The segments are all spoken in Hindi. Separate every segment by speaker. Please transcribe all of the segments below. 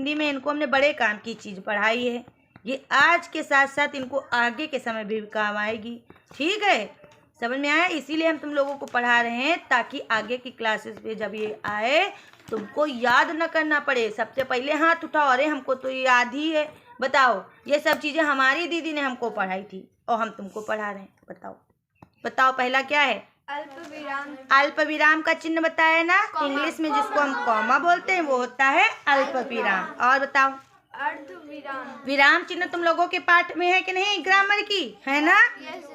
Speaker 1: हिंदी में इनको हमने बड़े काम की चीज़ पढ़ाई है। ये आज के साथ साथ इनको आगे के समय भी काम आएगी। ठीक है, समझ में आया? इसीलिए हम तुम लोगों को पढ़ा रहे हैं ताकि आगे की क्लासेस पे जब ये आए तुमको याद न करना पड़े। सबसे पहले हाथ उठाओ, अरे हमको तो याद ही है। बताओ, ये सब चीज़ें हमारी दीदी ने हमको पढ़ाई थी और हम तुमको पढ़ा रहे हैं। बताओ बताओ, पहला क्या है?
Speaker 2: अल्प विराम।
Speaker 1: अल्प विराम का चिन्ह बताया ना, इंग्लिश में जिसको हम कॉमा बोलते हैं वो होता है अल्प विराम। और बताओ?
Speaker 2: अर्ध विराम।
Speaker 1: विराम चिन्ह तुम लोगों के पाठ में है कि नहीं? ग्रामर की है ना,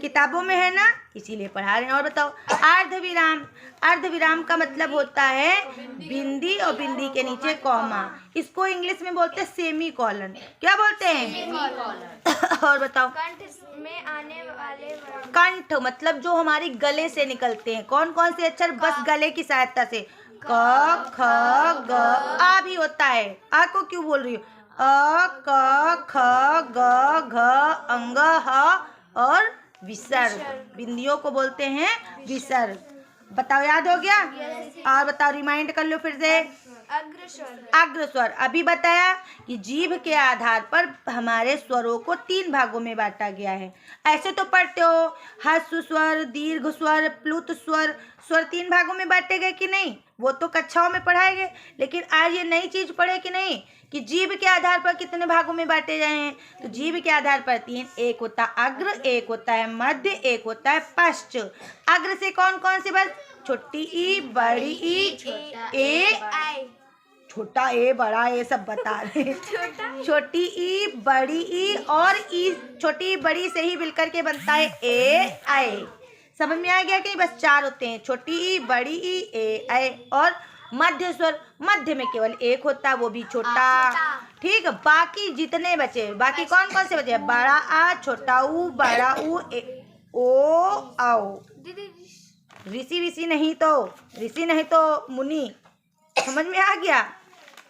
Speaker 1: किताबों में है ना, इसीलिए पढ़ा रहे हैं। और बताओ? अर्ध विराम। अर्ध विराम का मतलब होता है बिंदी और बिंदी के नीचे कॉमा। इसको इंग्लिश में बोलते हैं सेमी कॉलन। क्या बोलते हैं? और बताओ?
Speaker 2: कंठ में आने वाले वर्ण।
Speaker 1: कंठ मतलब जो हमारी गले से निकलते हैं। कौन कौन से अक्षर? बस गले की सहायता से। क ख ग, आ भी होता है। आ को क्यों बोल रही हो? अ क ख ग घ अंग ह और विसर्ग। बिंदियों को बोलते हैं विसर्ग। बताओ, याद हो गया? और बताओ, रिमाइंड कर लो फिर से।
Speaker 2: अग्रस्वर।
Speaker 1: अग्रस्वर अभी बताया कि जीभ के आधार पर हमारे स्वरों को 3 भागों में बांटा गया है। ऐसे तो पढ़ते हो, ह्रस्व स्वर, दीर्घ स्वर, प्लुत स्वर। स्वर 3 भागों में बांटे गए कि नहीं? वो तो कक्षाओं में पढ़ाए गए, लेकिन आज ये नई चीज पढ़े कि नहीं कि जीभ के आधार पर कितने भागों में बांटे गए हैं। तो जीभ के आधार पर 3, एक होता है अग्र, एक होता है मध्य, एक होता है पश्च। अग्र से कौन कौन से? बस छोटी ई, बड़ी ई, ए, छोटा ए, बड़ा ए सब बता रहे। छोटी ई, बड़ी ई और ई, छोटी बड़ी से ही मिलकर के बनता है ए आई। समझ में आ गया कि बस 4 होते हैं, छोटी ई, बड़ी ई, ए आई। और मध्य स्वर, मध्य में केवल एक होता है, वो भी छोटा। ठीक है, बाकी जितने बचे, बाकी कौन कौन से बचे? बड़ा आ, छोटा ऊ, बड़ा ऊ, ओ आओ। ऋषि विषि नहीं तो, ऋषि नहीं तो मुनि। समझ में आ गया?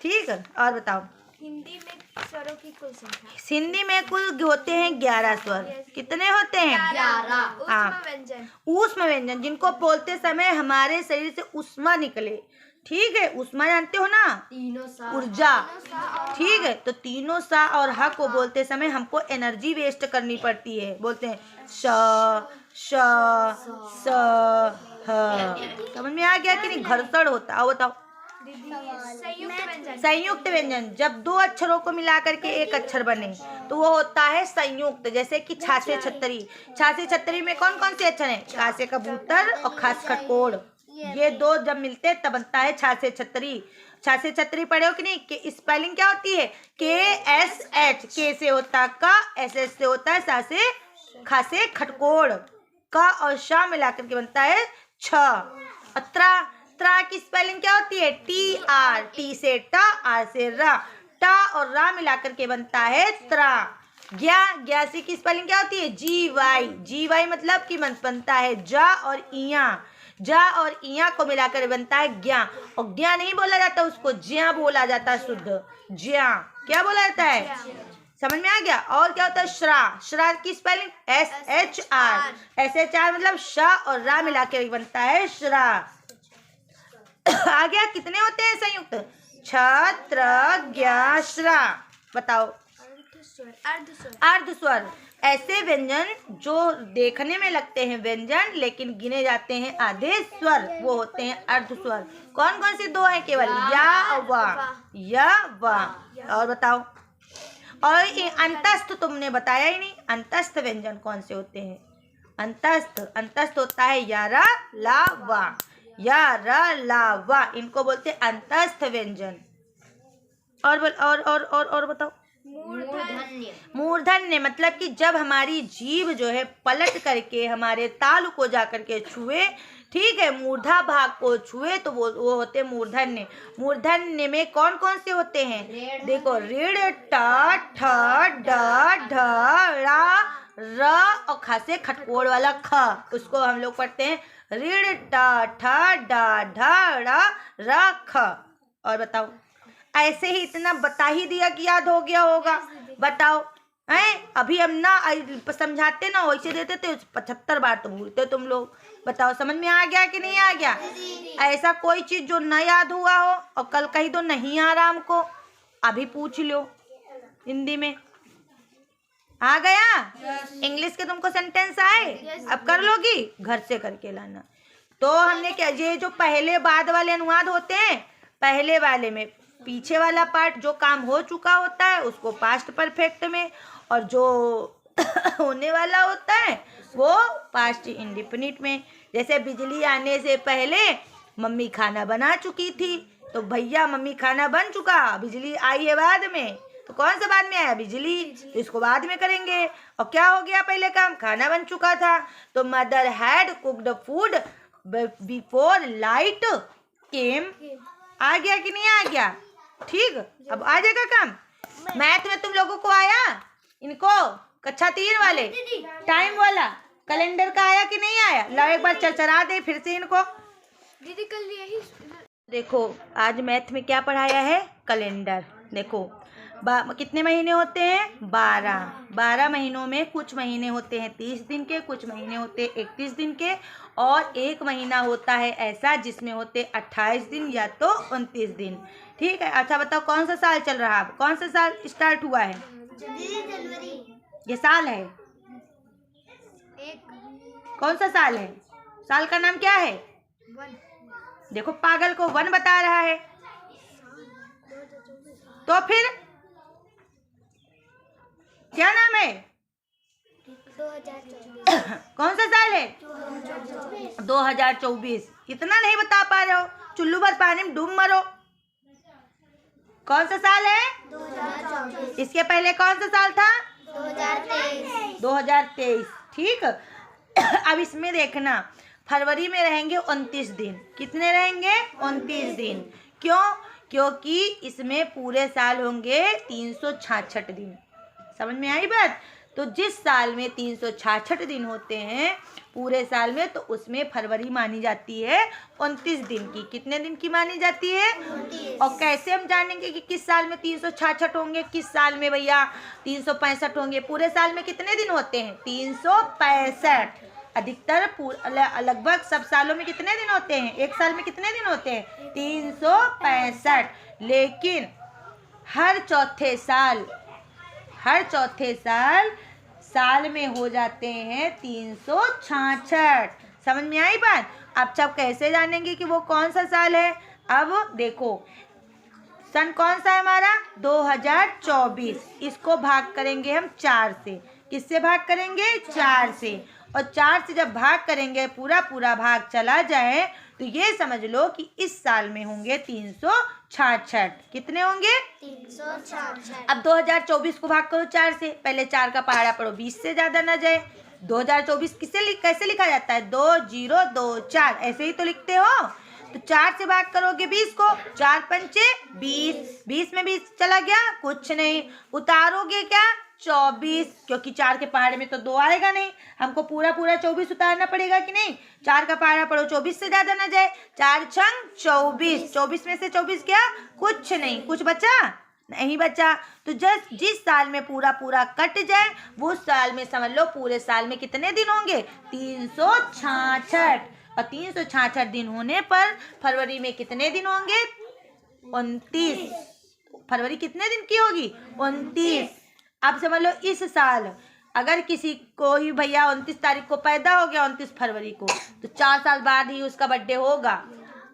Speaker 1: ठीक है, और बताओ?
Speaker 2: हिंदी में स्वरों की कुल संख्या।
Speaker 1: हिंदी में कुल होते हैं 11 स्वर। कितने होते हैं?
Speaker 2: 11। ऊष्म व्यंजन।
Speaker 1: ऊष्म व्यंजन, जिनको बोलते समय हमारे शरीर से ऊष्मा निकले। ठीक है, ऊष्मा जानते हो ना? ऊर्जा। ठीक है, तो तीनों सा और ह को बोलते समय हमको एनर्जी वेस्ट करनी पड़ती है। बोलते हैं श श स ह। समझ में आ गया कि नहीं? घर्षण होता। आओ बताओ?
Speaker 2: संयुक्त व्यंजन।
Speaker 1: संयुक्त व्यंजन, जब 2 अक्षरों को मिलाकर के एक अक्षर बने तो वो होता है संयुक्त। जैसे कि छा से छतरी। छा से छतरी में कौन कौन से अक्षर हैं? का से कबूतर और खा से खटकोड़। ये 2 जब मिलते हैं तब बनता है छा से छतरी। छा से छतरी पढ़े हो कि नहीं? के स्पेलिंग क्या होती है? KSH। के से होता है का, SS से होता है सा से खा से खटकोड़। का और शा मिलाकर के बनता है छ। त्रा, त्रा की स्पेलिंग क्या होती है? TR। टी से टा, आर से रा। टा और रा मिलाकर के बनता है त्रा। ज्ञा, ज्ञासी की स्पेलिंग क्या होती है? GY। GY मतलब कि बनता है जा और इया। जा और इया को मिलाकर बनता है ज्ञा। और ज्ञा नहीं बोला जाता, उसको ज्या बोला जाता है, शुद्ध ज्या। क्या बोला जाता है? समझ में आ गया? और क्या होता है? श्रा। श्रा की स्पेलिंग SHR। SHR मतलब शा और रा मिलाकर बनता है श्रा। आ गया? कितने होते हैं संयुक्त? छ, त्र, ज्ञा, श्रा। बताओ? अर्ध स्वर, ऐसे व्यंजन जो देखने में लगते हैं व्यंजन लेकिन गिने जाते हैं आधे स्वर, वो होते हैं अर्ध स्वर। कौन कौन से 2 हैं? केवल या वा। या वा। और बताओ? और अंतस्थ तुमने बताया ही नहीं। अंतस्थ व्यंजन कौन से होते हैं? अंतस्थ, अंतस्थ होता है या रा ला वा। या रा ला वा, इनको बोलते हैं अंतस्थ व्यंजन। और बताओ?
Speaker 2: मूर्धन्य।
Speaker 1: मूर्धन्य मतलब कि जब हमारी जीभ जो है पलट करके हमारे तालु को जा करके छुए, ठीक है, मूर्धा भाग को छुए तो वो होते हैं मूर्धन्य। मूर्धन्य में कौन कौन से होते हैं? देखो, ऋण, ट, ठ, ड, ढ, ड़ा, र और ख से खटकोड़ वाला ख, उसको हम लोग पढ़ते हैं ऋण, ट, ठ, ड, ढ, ड़, र, ख। और बताओ? ऐसे ही इतना बता ही दिया कि याद हो गया होगा। बताओ? हैं, अभी हम ना समझाते ना वैसे देते थे, 75 बार तो भूलते तुम लोग। बताओ, समझ में आ गया कि नहीं आ गया? ऐसा कोई चीज जो न याद हुआ हो और कल कहीं तो नहीं आ रहा हमको, अभी पूछ लो हिंदी में। आ गया? इंग्लिश के तुमको सेंटेंस आए? अब कर लोगी? घर से करके लाना। तो हमने क्या, ये जो पहले बाद वाले अनुवाद होते हैं, पहले वाले में पीछे वाला पार्ट जो काम हो चुका होता है उसको पास्ट परफेक्ट में, और जो होने वाला होता है वो पास्ट इंडेफिनिट में। जैसे बिजली आने से पहले मम्मी खाना बना चुकी थी, तो भैया मम्मी खाना बन चुका, बिजली आई है बाद में, तो कौन सा बाद में आया? बिजली। तो इसको बाद में करेंगे। और क्या हो गया पहले काम? खाना बन चुका था, तो mother had cooked food before light came. आ गया कि नहीं आ गया? ठीक, अब आ जाएगा काम। मैथ में तुम लोगों को आया? इनको कक्षा 3 वाले टाइम वाला कैलेंडर का आया कि नहीं आया? लो एक बार चरचरा दे फिर से इनको।
Speaker 2: दीदी कल यही
Speaker 1: देखो आज मैथ में क्या पढ़ाया है? कैलेंडर। देखो कितने महीने होते हैं? 12 महीनों में कुछ महीने होते हैं 30 दिन के, कुछ महीने होते हैं 31 दिन के, और एक महीना होता है ऐसा जिसमें होते 28 दिन या तो 29 दिन। ठीक है, अच्छा बताओ कौन सा साल चल रहा है? कौन सा साल स्टार्ट हुआ है?
Speaker 2: जनवरी।
Speaker 1: ये साल है? कौन सा साल है? साल का नाम क्या है? देखो पागल को 1 बता रहा है, तो फिर क्या नाम है?
Speaker 2: 2024।
Speaker 1: कौन सा साल है? 2024। इतना नहीं बता पा रहे हो? चुल्लू भर पानी में डूब मरो। कौन सा साल है?
Speaker 2: 2024।
Speaker 1: इसके पहले कौन सा साल था?
Speaker 2: 2023।
Speaker 1: 2023। ठीक, अब इसमें देखना फरवरी में रहेंगे 29 दिन। कितने रहेंगे? 29 दिन। क्यों? क्योंकि इसमें पूरे साल होंगे 366 दिन। समझ में आई बात? तो जिस साल में 366 दिन होते हैं पूरे साल में, तो उसमें फरवरी मानी जाती है 29 दिन की। कितने दिन की मानी जाती है?
Speaker 2: 29।
Speaker 1: और कैसे हम जानेंगे कि किस साल में 366 होंगे, किस साल में भैया 365 होंगे? पूरे साल में कितने दिन होते हैं? 365। अधिकतर लगभग सब सालों में कितने दिन होते हैं? एक साल में कितने दिन होते हैं? 365। लेकिन हर चौथे साल में हो जाते हैं 366। समझ में आई बात? अब जब कैसे जानेंगे कि वो कौन सा साल है? अब देखो सन कौन सा है हमारा? 2024। इसको भाग करेंगे हम 4 से। किससे भाग करेंगे? 4 से। और 4 से जब भाग करेंगे, पूरा भाग चला जाए, तो ये समझ लो कि इस साल में होंगे 366। कितने होंगे?
Speaker 2: 366।
Speaker 1: अब 2024 को भाग करो 4 से। पहले 4 का पहाड़ा पढ़ो, 20 से ज्यादा ना जाए। 2024 कैसे लिखा जाता है? 2024 ऐसे ही तो लिखते हो। तो 4 से भाग करोगे 20 को, 4 पंचे 20। 20 में 20 चला गया, कुछ नहीं। उतारोगे क्या? 24, क्योंकि 4 के पहाड़े में तो 2 आएगा नहीं, हमको पूरा 24 उतारना पड़ेगा कि नहीं? 4 का पहाड़ा पढ़ो, 24 से ज्यादा ना जाए। 4 छंग 24। 24 में से 24 क्या? कुछ नहीं। कुछ बचा? नहीं बचा। तो जिस साल में पूरा कट जाए, वो साल में समझ लो पूरे साल में कितने दिन होंगे? 366। और 366 दिन होने पर फरवरी में कितने दिन होंगे? 29। फरवरी कितने दिन की होगी? 29। अब समझ लो इस साल अगर किसी को ही भैया 29 तारीख को पैदा हो गया, 29 फरवरी को, तो 4 साल बाद ही उसका बर्थडे होगा।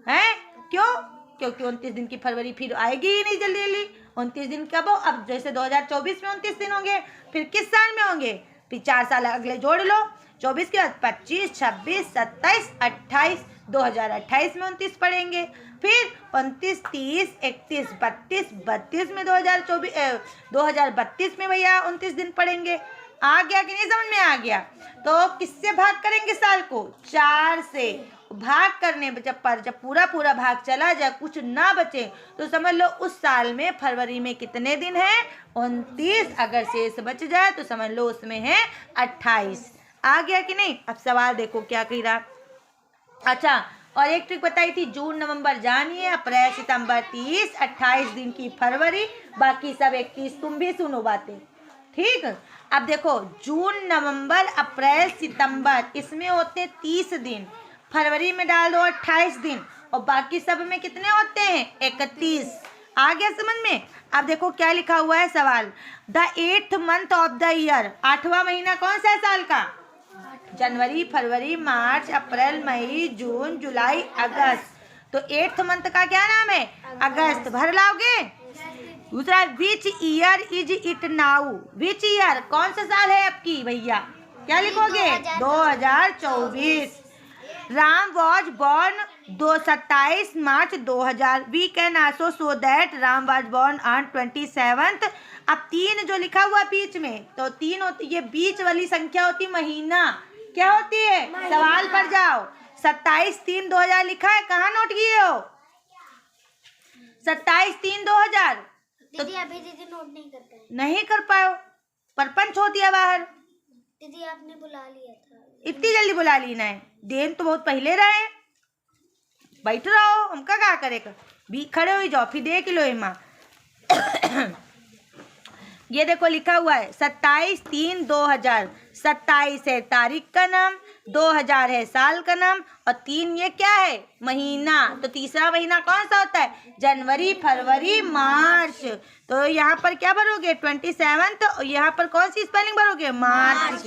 Speaker 1: है क्यों? क्योंकि 29 दिन की फरवरी फिर आएगी ही नहीं जल्दी। 29 दिन कब हो? अब जैसे 2024 में 29 दिन होंगे, फिर किस साल में होंगे? फिर 4 साल अगले जोड़ लो। 24 के बाद 25, 26, 27, 28, 2028 में 29 पड़ेंगे। फिर 29, 30, 31, 32, 32 में 2032 में भैया 29 दिन पड़ेंगे। आ गया कि नहीं? समझ में आ गया? तो किससे भाग करेंगे साल को? 4 से। भाग करने जब पूरा भाग चला जाए, कुछ ना बचे, तो समझ लो उस साल में फरवरी में कितने दिन है? 29। अगर शेष बच जाए तो समझ लो उसमें है 28। आ गया कि नहीं? अब सवाल देखो क्या कह रहा। अच्छा, और एक ट्रिक बताई थी, जून नवंबर जानिए, अप्रैल सितंबर 30, 28 दिन की फरवरी, बाकी सब 31। तुम भी सुनो बातें, ठीक? अब देखो जून नवंबर अप्रैल सितंबर इसमें होते 30 दिन, फरवरी में डाल दो 28 दिन, और बाकी सब में कितने होते हैं? 31। आ गया समझ में? अब देखो क्या लिखा हुआ है सवाल। The 8th month of the year, 8वां महीना कौन सा है साल का? जनवरी, फरवरी, मार्च, अप्रैल, मई, जून, जुलाई, अगस्त। तो 8th month का क्या नाम है? अगस्त। भर लाओगे? दूसरा, which year is it now? Which year, कौन सा साल है आपकी भैया? क्या लिखोगे? 2024। Ram was born 27 March 2000। We can also show that Ram was born on 27th। अब 3 जो लिखा हुआ बीच में, तो 3 होती, ये बीच वाली संख्या होती महीना। क्या होती है? सवाल पर जाओ। 27/3/2000 लिखा है, कहाँ नोट किए हो? 27/3/2000।
Speaker 2: दीदी अभी दीदी नोट नहीं कर पाए।
Speaker 1: नहीं कर पाओ, परपंच हो दिया बाहर।
Speaker 2: दीदी आपने बुला लिया था।
Speaker 1: इतनी जल्दी बुला ली ना है? देन तो बहुत पहले रहे। बैठ रहो, हमका क्या करेगा? भी खड़े हुई जाओ, फिर देख लो माँ। ये देखो लिखा हुआ है 27/3/2000। 27 है तारीख का नाम, 2000 है साल का नाम, और 3 ये क्या है? महीना। तो तीसरा महीना कौन सा होता है? जनवरी, फरवरी, मार्च। तो यहाँ पर क्या भरोगे? 27th, और यहाँ पर कौन सी स्पेलिंग भरोगे? मार्च।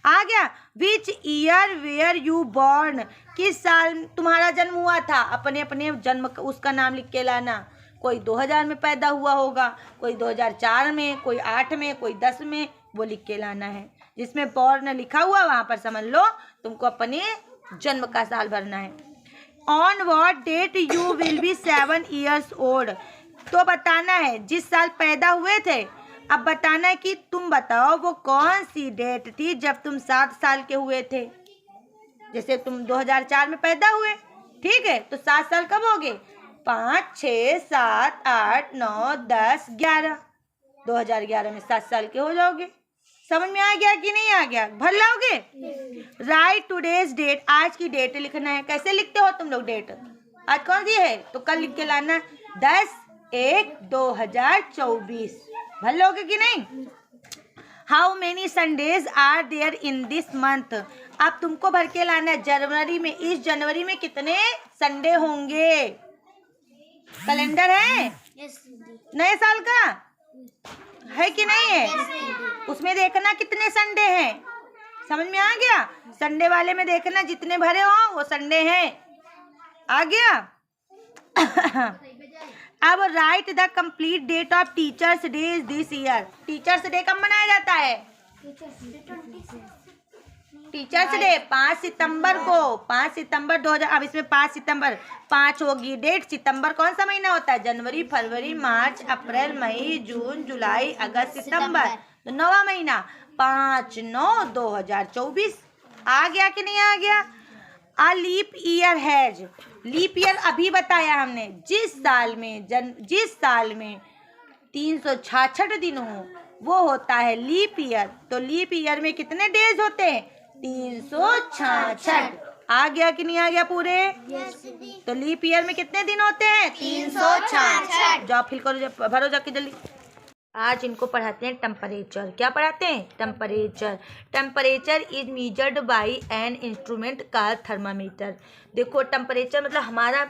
Speaker 1: आ गया। Which year were you born? किस साल तुम्हारा जन्म हुआ था? अपने अपने जन्म उसका नाम लिख के लाना। कोई 2000 में पैदा हुआ होगा, कोई 2004 में, कोई 8 में, कोई 10 में, वो लिख के लाना है। जिसमें बॉर्न लिखा हुआ वहाँ पर समझ लो तुमको अपने जन्म का साल भरना है। On what date you will be 7 years old? तो बताना है जिस साल पैदा हुए थे। अब बताना है कि तुम बताओ वो कौन सी डेट थी जब तुम 7 साल के हुए थे। जैसे तुम 2004 में पैदा हुए, ठीक है, तो 7 साल कब हो गए? 5, 6, 7, 8, 9, 10, 11। 2011 में 7 साल के हो जाओगे। समझ में आ गया कि नहीं आ गया? भर लाओगे? राइट टुडेज डेट, आज की डेट लिखना है। कैसे लिखते हो तुम लोग डेट? आज कौन सी है? तो कल लिख के लाना 10/1/2024। भर लोगे कि नहीं? How many Sundays are there in this month? अब तुमको भर के लाना है जनवरी में। इस जनवरी में कितने संडे होंगे? कैलेंडर है नए साल का, है कि नहीं है? उसमें देखना कितने संडे हैं। समझ में आ गया? संडे वाले में देखना जितने भरे हो वो संडे हैं। आ गया? अब write the complete date of teachers day this year. Teachers day कब मनाया जाता है? टीचर्स डे 5 सितंबर को। 5 सितंबर 2000। अब इसमें 5 सितंबर 5 होगी डेट। सितंबर कौन सा महीना होता है? जनवरी, फरवरी, मार्च, अप्रैल, मई, जून, जुलाई, अगस्त, सितंबर। तो 9वां महीना 5/9/2024। आ गया कि नहीं आ गया? आ leap year has. Leap year अभी बताया हमने। जिस साल में 366 दिन हो वो होता है लीप ईयर। तो लीप ईयर में कितने डेज होते हैं? 366। आ गया कि नहीं आ गया पूरे? तो लीप ईयर में कितने दिन होते हैं? 366। जाओ फिल करो, भरो जाके जल्दी। आज इनको पढ़ाते हैं टेम्परेचर। क्या पढ़ाते हैं? Temperature. Temperature is measured by an instrument called thermometer. देखो टेम्परेचर मतलब हमारा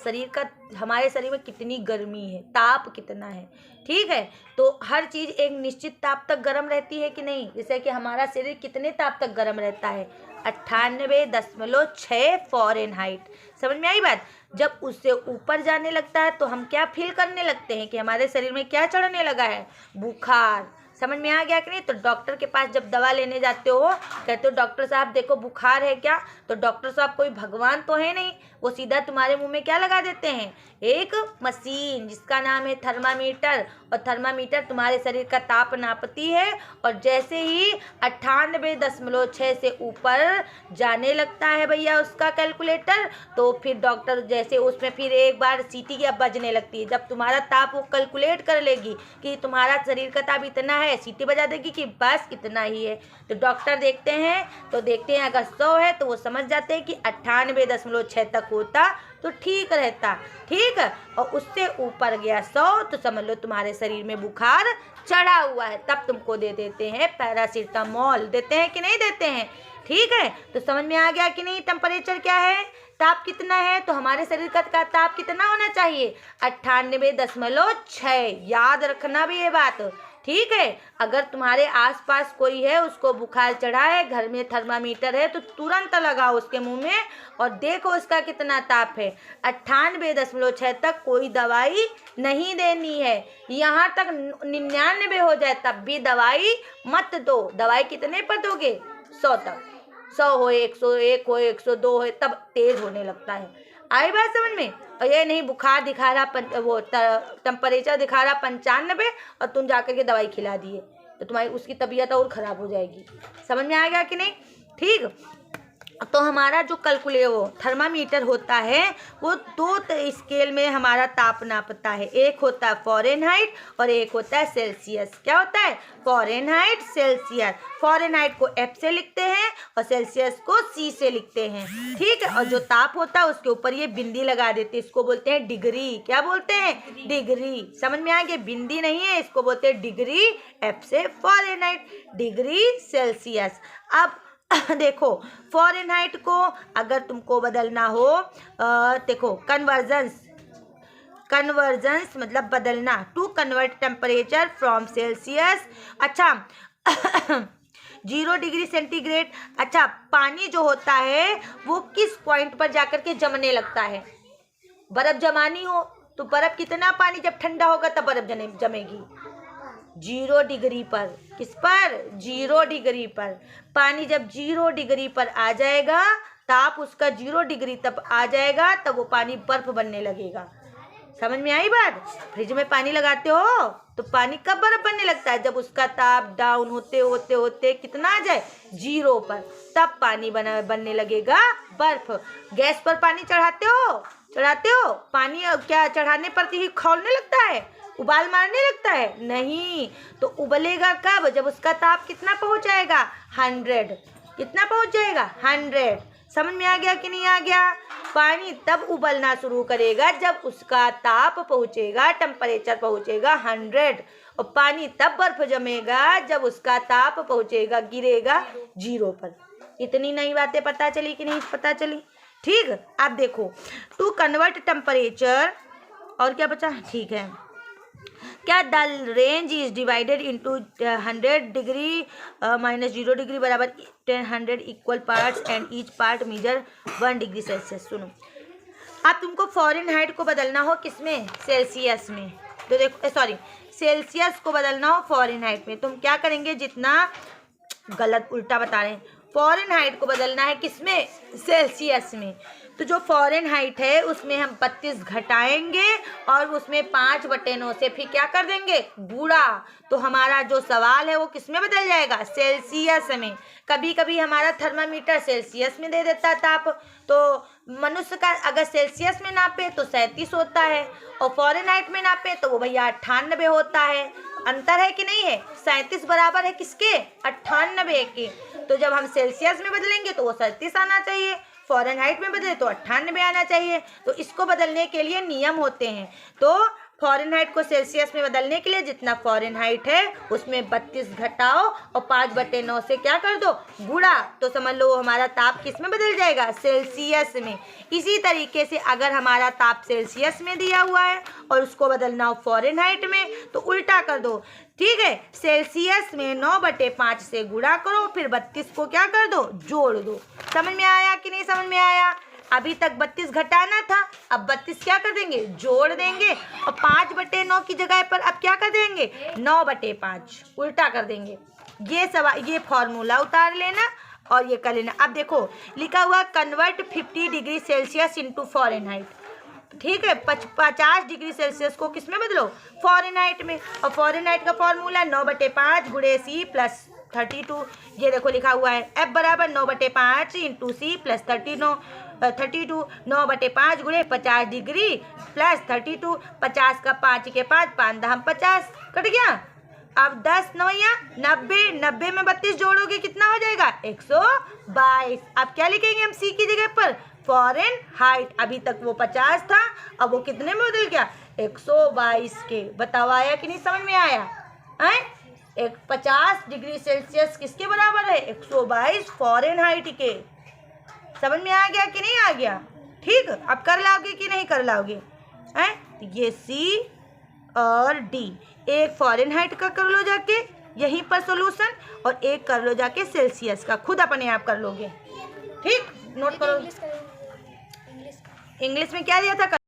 Speaker 1: शरीर का, हमारे शरीर में कितनी गर्मी है, ताप कितना है, ठीक है। तो हर चीज़ एक निश्चित ताप तक गर्म रहती है कि नहीं? जैसे कि हमारा शरीर कितने ताप तक गर्म रहता है? 98.6 फ़ारेनहाइट। समझ में आई बात? जब उससे ऊपर जाने लगता है तो हम क्या फील करने लगते हैं कि हमारे शरीर में क्या चढ़ने लगा है? बुखार। समझ में आ गया कि नहीं? तो डॉक्टर के पास जब दवा लेने जाते हो, कहते हो डॉक्टर साहब देखो बुखार है क्या? तो डॉक्टर साहब कोई भगवान तो है नहीं, वो सीधा तुम्हारे मुंह में क्या लगा देते हैं? एक मशीन जिसका नाम है थर्मामीटर। और थर्मामीटर तुम्हारे शरीर का ताप नापती है। और जैसे ही 98.6 से ऊपर जाने लगता है भैया उसका कैलकुलेटर, तो फिर डॉक्टर जैसे उसमें फिर एक बार सीटी की बजने लगती है। जब तुम्हारा ताप वो कैलकुलेट कर लेगी कि तुम्हारा शरीर का ताप इतना है, सीटी बजा देगी कि बस इतना ही है। तो डॉक्टर देखते हैं, तो देखते हैं अगर 100 है तो वो समझ जाते हैं कि 98.6 तक होता तो ठीक रहता, ठीक है। और उससे ऊपर गया 100 तो समझ लो तुम्हारे शरीर में बुखार चढ़ा हुआ है, तब तुमको दे देते हैं पैरासीटामोल। देते हैं कि नहीं देते हैं, ठीक है। तो समझ में आ गया कि नहीं टेम्परेचर क्या है, ताप कितना है। तो हमारे शरीर का ताप कितना होना चाहिए, 98.6। याद रखना भी ये बात, ठीक है। अगर तुम्हारे आसपास कोई है उसको बुखार चढ़ा है, घर में थर्मामीटर है, तो तुरंत लगाओ उसके मुंह में और देखो उसका कितना ताप है। 98.6 तक कोई दवाई नहीं देनी है, यहाँ तक 99 हो जाए तब भी दवाई मत दो। दवाई कितने पर दोगे, 100 तक। 100 हो, 101 हो, 102 हो, तब तेज होने लगता है। आई बात समझ में। और ये नहीं बुखार दिखा रहा वो टेम्परेचर दिखा रहा 95 और तुम जाकर के दवाई खिला दिए तो तुम्हारी उसकी तबीयत और ख़राब हो जाएगी। समझ में आ गया कि नहीं, ठीक। तो हमारा जो वो थर्मामीटर होता है वो 2 स्केल में हमारा ताप नापता है। एक होता है फ़ारेनहाइट और एक होता है सेल्सियस। क्या होता है, फ़ारेनहाइट, सेल्सियस। फ़ारेनहाइट को F से लिखते हैं और सेल्सियस को C से लिखते हैं, ठीक है। और जो ताप होता है उसके ऊपर ये बिंदी लगा देते हैं, इसको बोलते हैं डिग्री। क्या बोलते हैं, डिग्री। समझ में आ गया, बिंदी नहीं है, इसको बोलते हैं डिग्री। F से फ़ारेनहाइट, डिग्री सेल्सियस। अब देखो फ़ारेनहाइट को अगर तुमको बदलना हो, देखो कन्वर्जेंस मतलब बदलना, to convert temperature from Celsius. अच्छा 0 डिग्री सेंटीग्रेड। अच्छा पानी जो होता है वो किस पॉइंट पर जाकर के जमने लगता है, बर्फ़ जमानी हो तो बर्फ़ कितना पानी जब ठंडा होगा तब बर्फ़ जमेगी, 0 डिग्री पर। किस पर, 0 डिग्री पर। पानी जब 0 डिग्री पर आ जाएगा, ताप उसका 0 डिग्री तब आ जाएगा, तब वो पानी बर्फ बनने लगेगा। समझ में आई बात। फ्रिज में पानी लगाते हो तो पानी कब बर्फ बनने लगता है, जब उसका ताप डाउन होते होते होते कितना आ जाए, 0 पर, तब पानी बनने लगेगा बर्फ। गैस पर पानी चढ़ाते हो पानी क्या चढ़ाने पर ही खौलने लगता है, उबाल मारने लगता है, नहीं। तो उबलेगा कब, जब उसका ताप कितना पहुंच जाएगा, 100। कितना पहुंच जाएगा, 100। समझ में आ गया कि नहीं आ गया। पानी तब उबलना शुरू करेगा जब उसका ताप पहुंचेगा, टेम्परेचर पहुंचेगा 100। और पानी तब बर्फ जमेगा जब उसका ताप पहुंचेगा, गिरेगा 0 पर। इतनी नई बातें पता चली कि नहीं पता चली, ठीक। अब देखो टू कन्वर्ट टेम्परेचर, और क्या बचा, ठीक है। क्या the range is divided into 100 degree minus 0 degree बराबर 100 equal parts and each part measure 1 degree Celsius. सुनो, अब तुमको फ़ारेनहाइट को बदलना हो किसमें, सेल्सियस में। तो देखो सॉरी, सेल्सियस को बदलना हो फ़ारेनहाइट में, तुम क्या करेंगे, जितना गलत उल्टा बता रहे हैं, फ़ारेनहाइट को बदलना है किसमें, सेल्सियस में। तो जो फ़ारेनहाइट है उसमें हम 32 घटाएंगे और उसमें 5/9 से फिर क्या कर देंगे, गुणा। तो हमारा जो सवाल है वो किस में बदल जाएगा, सेल्सियस में। कभी कभी हमारा थर्मामीटर सेल्सियस में दे देता ताप, तो मनुष्य का अगर सेल्सियस में नापे तो 37 होता है और फ़ारेनहाइट में नापे तो वो भैया 98 होता है। अंतर है कि नहीं है, 37 बराबर है किसके, 98 के। तो जब हम सेल्सियस में बदलेंगे तो वो 37 आना चाहिए, फ़ारेनहाइट में बदले तो 98 आना चाहिए। तो इसको बदलने के लिए नियम होते हैं। तो फ़ारेनहाइट को सेल्सियस में बदलने के लिए जितना फ़ारेनहाइट है उसमें 32 घटाओ और 5/9 से क्या कर दो, गुणा। तो समझ लो हमारा ताप किस में बदल जाएगा, सेल्सियस में। इसी तरीके से अगर हमारा ताप सेल्सियस में दिया हुआ है और उसको बदलना हो फ़ारेनहाइट में तो उल्टा कर दो, ठीक है। सेल्सियस में 9/5 से गुणा करो, फिर 32 को क्या कर दो, जोड़ दो। समझ में आया कि नहीं समझ में आया। अभी तक 32 घटाना था, अब 32 क्या कर देंगे, जोड़ देंगे और 5/9 की जगह पर अब क्या कर देंगे, 9/5 उल्टा कर देंगे। ये सवाल, ये फॉर्मूला उतार लेना और ये कर लेना। अब देखो लिखा हुआ convert 50 degree Celsius into Fahrenheit, ठीक है। 50 डिग्री सेल्सियस को किस में बदलो, फ़ारेनहाइट में। और फ़ारेनहाइट का फॉर्मूला 9/5 गुणे C प्लस 32। ये देखो लिखा हुआ है F बराबर 9/5 इंटू C प्लस 32। 9/5 गुणे 50 डिग्री प्लस 32। 50 का 5 के 5, 5 दहम 50, कट गया। अब 10 9 90, 90 में 32 जोड़ोगे कितना हो जाएगा, 122। अब क्या लिखेंगे हम C की जगह पर, फॉरेन हाइट। अभी तक वो 50 था, अब वो कितने में बदल गया? 122 के। बताओ आया कि नहीं समझ में आया? हैं? 50 डिग्री सेल्सियस किसके बराबर है? 122 फॉरेन हाइट के। समझ में आ गया कि नहीं आ गया? ठीक, अब कर लाओगे कि नहीं कर लाओगे? हैं? ये सी और डी, एक फॉरेन हाइट का कर लो जाके यहीं पर सॉल्यूशन, और एक कर लो जाके सेल्सियस का, खुद अपने आप कर लोगे। ठीक, नोट करो। इंग्लिश में क्या दिया था?